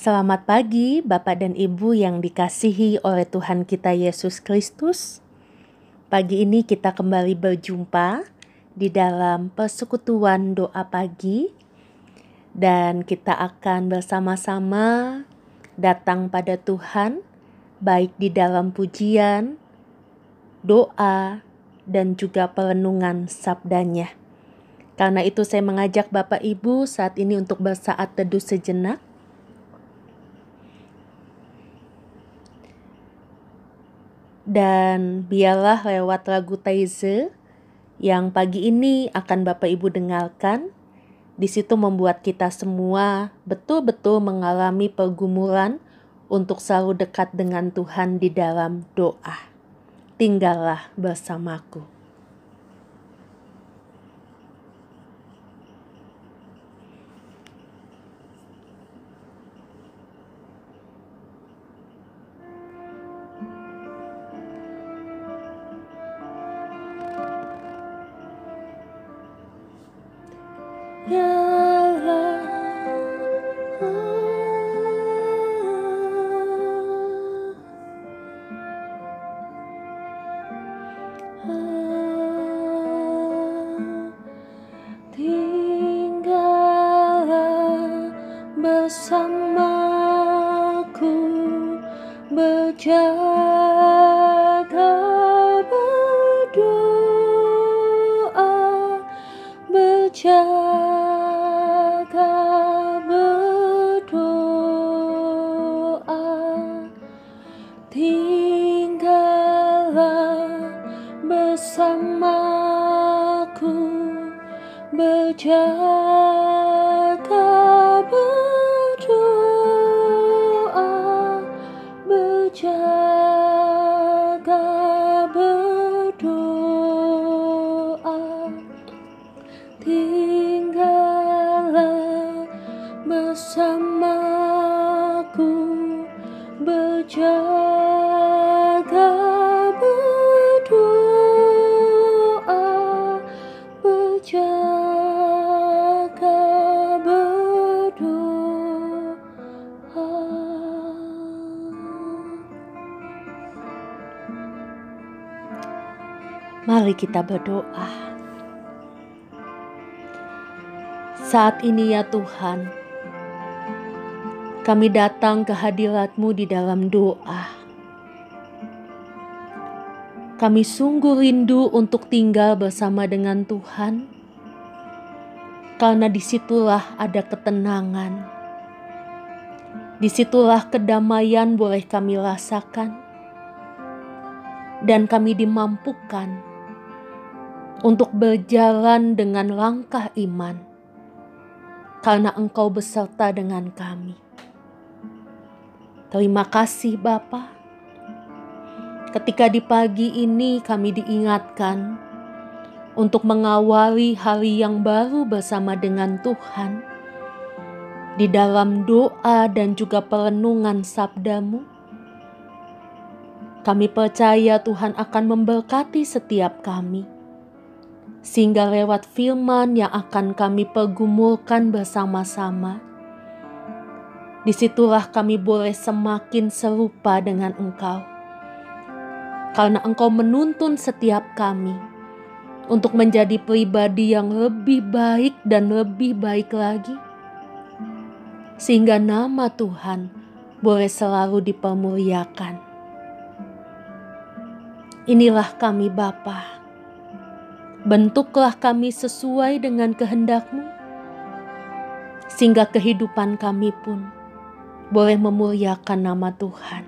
Selamat pagi Bapak dan Ibu yang dikasihi oleh Tuhan kita Yesus Kristus. Pagi ini kita kembali berjumpa di dalam persekutuan doa pagi dan kita akan bersama-sama datang pada Tuhan baik di dalam pujian, doa, dan juga perenungan sabdanya. Karena itu saya mengajak Bapak Ibu saat ini untuk bersaat teduh sejenak. Dan biarlah lewat lagu Taize yang pagi ini akan Bapak Ibu dengarkan, di situ membuat kita semua betul-betul mengalami pergumulan untuk selalu dekat dengan Tuhan di dalam doa. Tinggallah bersamaku. Tinggallah bersamaku, berjaga berdoa, berjaga berdoa. Tinggallah bersamaku, berjaga berdoa, berjaga berdoa. Tinggallah bersamaku, berjaga berdoa, berjaga berdoa. Mari kita berdoa. Saat ini ya Tuhan, kami datang ke hadirat-Mu di dalam doa. Kami sungguh rindu untuk tinggal bersama dengan Tuhan, karena disitulah ada ketenangan. Disitulah kedamaian boleh kami rasakan, dan kami dimampukan untuk berjalan dengan langkah iman, karena Engkau beserta dengan kami. Terima kasih Bapa. Ketika di pagi ini kami diingatkan untuk mengawali hari yang baru bersama dengan Tuhan, di dalam doa dan juga perenungan sabda-Mu, kami percaya Tuhan akan memberkati setiap kami, sehingga lewat firman yang akan kami pergumulkan bersama-sama, disitulah kami boleh semakin serupa dengan Engkau. Karena Engkau menuntun setiap kami untuk menjadi pribadi yang lebih baik dan lebih baik lagi, sehingga nama Tuhan boleh selalu dipermuliakan. Inilah kami Bapa. Bentuklah kami sesuai dengan kehendak-Mu, sehingga kehidupan kami pun boleh memuliakan nama Tuhan.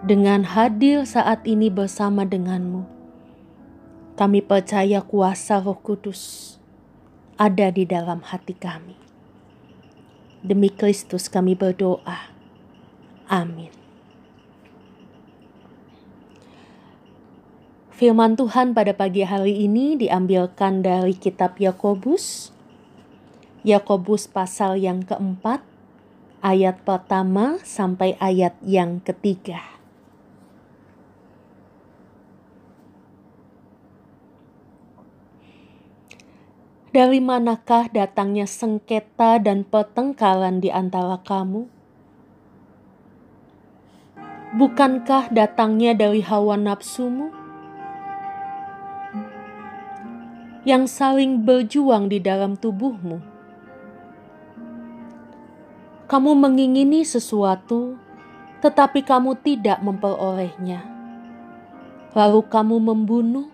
Dengan hadir saat ini bersama dengan-Mu, kami percaya kuasa Roh Kudus ada di dalam hati kami. Demi Kristus kami berdoa. Amin. Firman Tuhan pada pagi hari ini diambilkan dari kitab Yakobus. Yakobus pasal yang keempat, ayat pertama sampai ayat yang ketiga. Dari manakah datangnya sengketa dan pertengkaran di antara kamu? Bukankah datangnya dari hawa nafsumu yang saling berjuang di dalam tubuhmu? Kamu mengingini sesuatu, tetapi kamu tidak memperolehnya. Lalu kamu membunuh,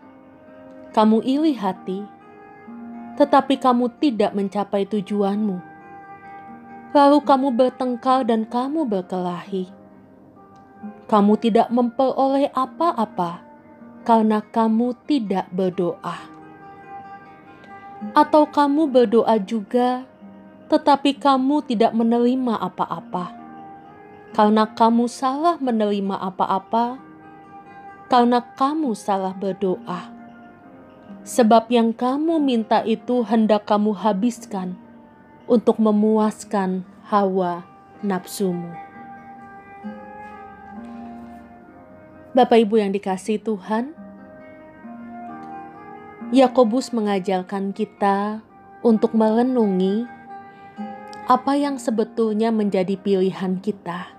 kamu iri hati, tetapi kamu tidak mencapai tujuanmu. Lalu kamu bertengkar dan kamu berkelahi. Kamu tidak memperoleh apa-apa karena kamu tidak berdoa. Atau kamu berdoa juga, tetapi kamu tidak menerima apa-apa karena kamu salah menerima apa-apa, karena kamu salah berdoa. Sebab yang kamu minta itu hendak kamu habiskan untuk memuaskan hawa nafsumu. Bapak Ibu yang dikasihi Tuhan, Yakobus mengajarkan kita untuk merenungi apa yang sebetulnya menjadi pilihan kita.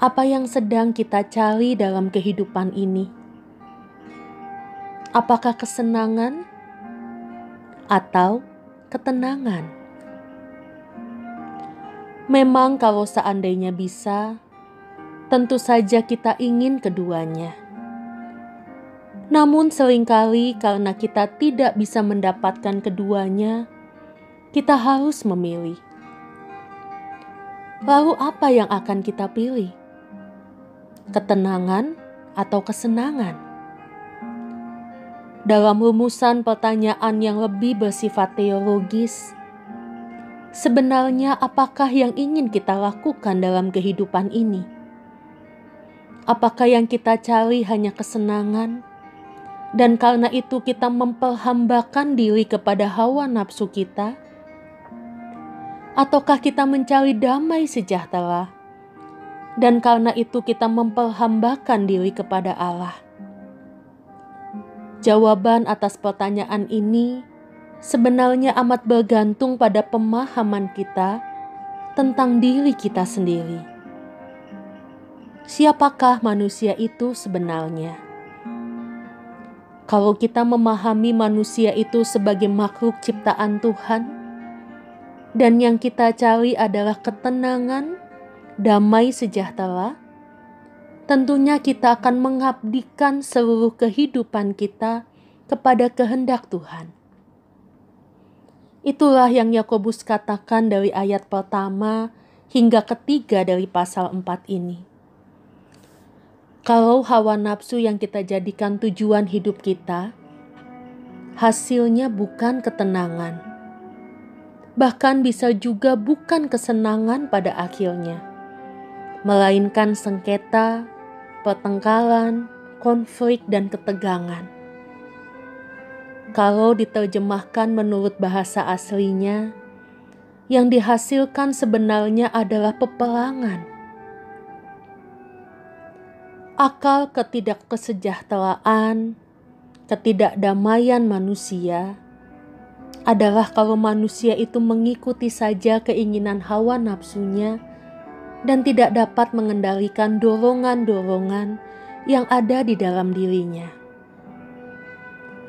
Apa yang sedang kita cari dalam kehidupan ini? Apakah kesenangan atau ketenangan? Memang kalau seandainya bisa, tentu saja kita ingin keduanya. Namun seringkali karena kita tidak bisa mendapatkan keduanya, kita harus memilih. Lalu apa yang akan kita pilih? Ketenangan atau kesenangan? Dalam rumusan pertanyaan yang lebih bersifat teologis, sebenarnya apakah yang ingin kita lakukan dalam kehidupan ini? Apakah yang kita cari hanya kesenangan, dan karena itu kita memperhambakan diri kepada hawa nafsu kita? Ataukah kita mencari damai sejahtera, dan karena itu kita memperhambakan diri kepada Allah? Jawaban atas pertanyaan ini sebenarnya amat bergantung pada pemahaman kita tentang diri kita sendiri. Siapakah manusia itu sebenarnya? Kalau kita memahami manusia itu sebagai makhluk ciptaan Tuhan, dan yang kita cari adalah ketenangan, damai sejahtera, tentunya kita akan mengabdikan seluruh kehidupan kita kepada kehendak Tuhan. Itulah yang Yakobus katakan dari ayat pertama hingga ketiga dari pasal 4 ini. Kalau hawa nafsu yang kita jadikan tujuan hidup kita, hasilnya bukan ketenangan. Bahkan bisa juga bukan kesenangan pada akhirnya, melainkan sengketa, pertengkaran, konflik, dan ketegangan. Kalau diterjemahkan menurut bahasa aslinya, yang dihasilkan sebenarnya adalah peperangan. Akal ketidakkesejahteraan, ketidakdamaian manusia adalah kalau manusia itu mengikuti saja keinginan hawa nafsunya dan tidak dapat mengendalikan dorongan-dorongan yang ada di dalam dirinya.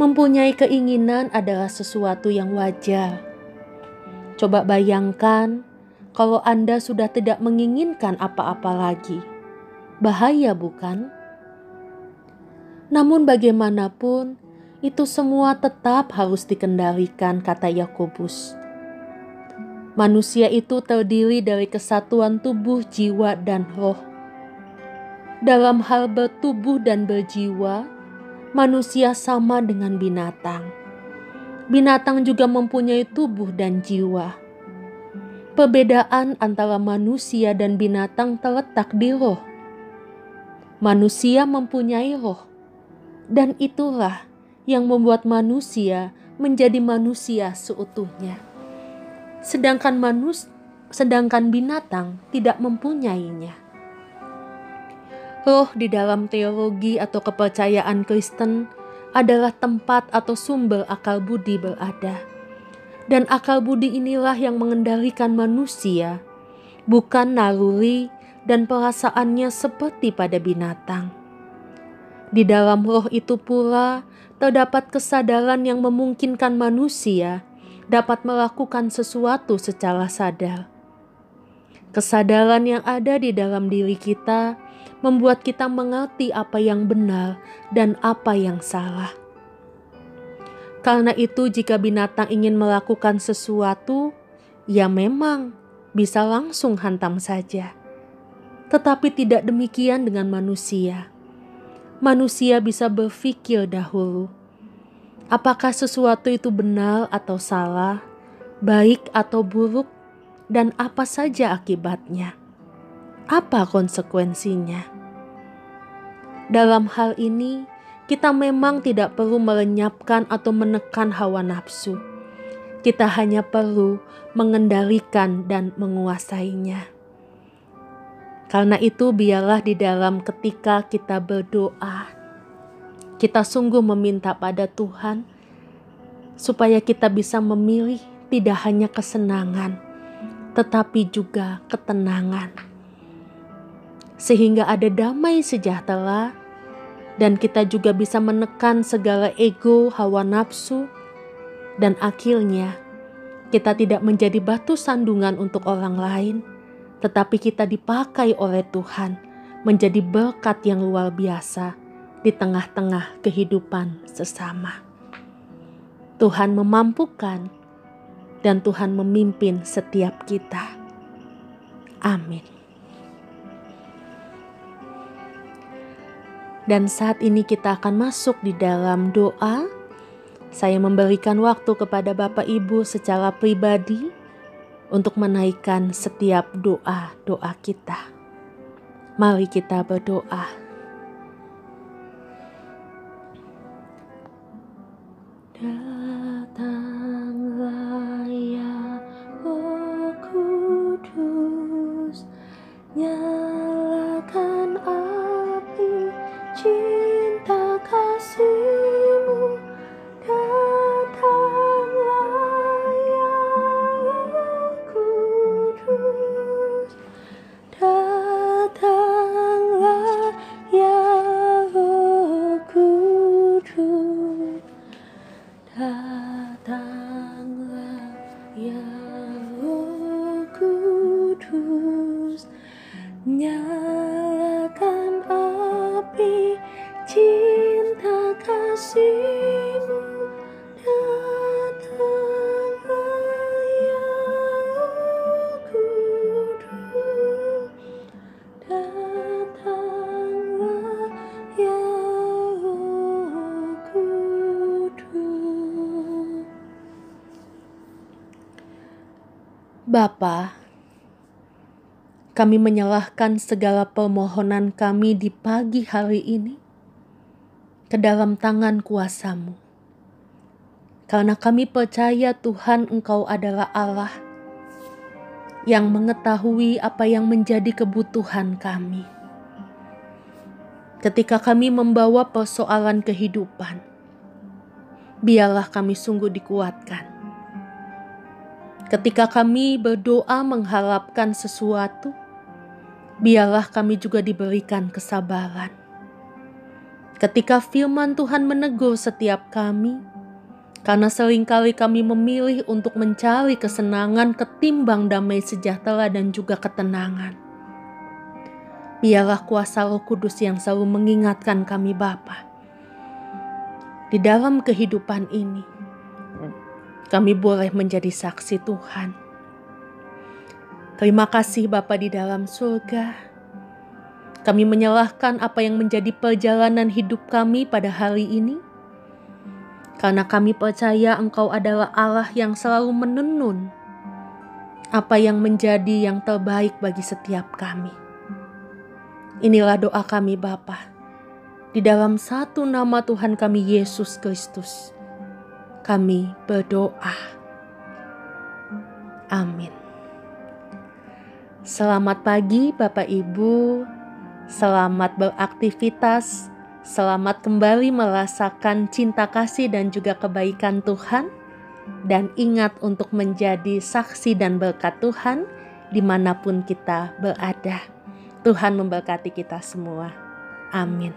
Mempunyai keinginan adalah sesuatu yang wajar. Coba bayangkan kalau Anda sudah tidak menginginkan apa-apa lagi. Bahaya bukan? Namun bagaimanapun, itu semua tetap harus dikendalikan, kata Yakobus. Manusia itu terdiri dari kesatuan tubuh, jiwa, dan roh. Dalam hal bertubuh dan berjiwa, manusia sama dengan binatang. Binatang juga mempunyai tubuh dan jiwa. Perbedaan antara manusia dan binatang terletak di roh. Manusia mempunyai roh, dan itulah yang membuat manusia menjadi manusia seutuhnya. Sedangkan binatang tidak mempunyainya. Roh di dalam teologi atau kepercayaan Kristen adalah tempat atau sumber akal budi berada. Dan akal budi inilah yang mengendalikan manusia, bukan naluri dan perasaannya seperti pada binatang. Di dalam roh itu pula terdapat kesadaran yang memungkinkan manusia dapat melakukan sesuatu secara sadar. Kesadaran yang ada di dalam diri kita membuat kita mengerti apa yang benar dan apa yang salah. Karena itu, jika binatang ingin melakukan sesuatu, ya memang bisa langsung hantam saja. Tetapi tidak demikian dengan manusia. Manusia bisa berpikir dahulu, apakah sesuatu itu benar atau salah, baik atau buruk, dan apa saja akibatnya. Apa konsekuensinya? Dalam hal ini, kita memang tidak perlu melenyapkan atau menekan hawa nafsu. Kita hanya perlu mengendalikan dan menguasainya. Karena itu, biarlah di dalam ketika kita berdoa, kita sungguh meminta pada Tuhan supaya kita bisa memilih tidak hanya kesenangan, tetapi juga ketenangan. Sehingga ada damai sejahtera dan kita juga bisa menekan segala ego, hawa nafsu, dan akhirnya kita tidak menjadi batu sandungan untuk orang lain, tetapi kita dipakai oleh Tuhan menjadi berkat yang luar biasa di tengah-tengah kehidupan sesama. Tuhan memampukan dan Tuhan memimpin setiap kita. Amin. Dan saat ini kita akan masuk di dalam doa. Saya memberikan waktu kepada Bapak Ibu secara pribadi untuk menaikkan setiap doa-doa kita. Mari kita berdoa. Datanglah ya Roh Kudus, nyalakan api cinta kasih-Mu. Datanglah ya Roh Kudus, datanglah ya Roh Kudus, datanglah ya Roh Kudus, nyalakan api cinta kasih-Mu. Datanglah ya Roh Kudus, datanglah ya Roh Kudus. Bapa, kami menyerahkan segala permohonan kami di pagi hari ini ke dalam tangan kuasa-Mu. Karena kami percaya Tuhan, Engkau adalah Allah yang mengetahui apa yang menjadi kebutuhan kami. Ketika kami membawa persoalan kehidupan, biarlah kami sungguh dikuatkan. Ketika kami berdoa mengharapkan sesuatu, biarlah kami juga diberikan kesabaran. Ketika firman Tuhan menegur setiap kami, karena seringkali kami memilih untuk mencari kesenangan ketimbang damai sejahtera dan juga ketenangan. Biarlah kuasa Roh Kudus yang selalu mengingatkan kami Bapa. Di dalam kehidupan ini, kami boleh menjadi saksi Tuhan. Terima kasih Bapa di dalam surga. Kami menyerahkan apa yang menjadi perjalanan hidup kami pada hari ini. Karena kami percaya Engkau adalah Allah yang selalu menenun apa yang menjadi yang terbaik bagi setiap kami. Inilah doa kami Bapa. Di dalam satu nama Tuhan kami Yesus Kristus, kami berdoa. Amin. Selamat pagi Bapak Ibu. Selamat beraktivitas Selamat kembali merasakan cinta kasih dan juga kebaikan Tuhan. Dan ingat untuk menjadi saksi dan berkat Tuhan dimanapun kita berada. Tuhan memberkati kita semua. Amin.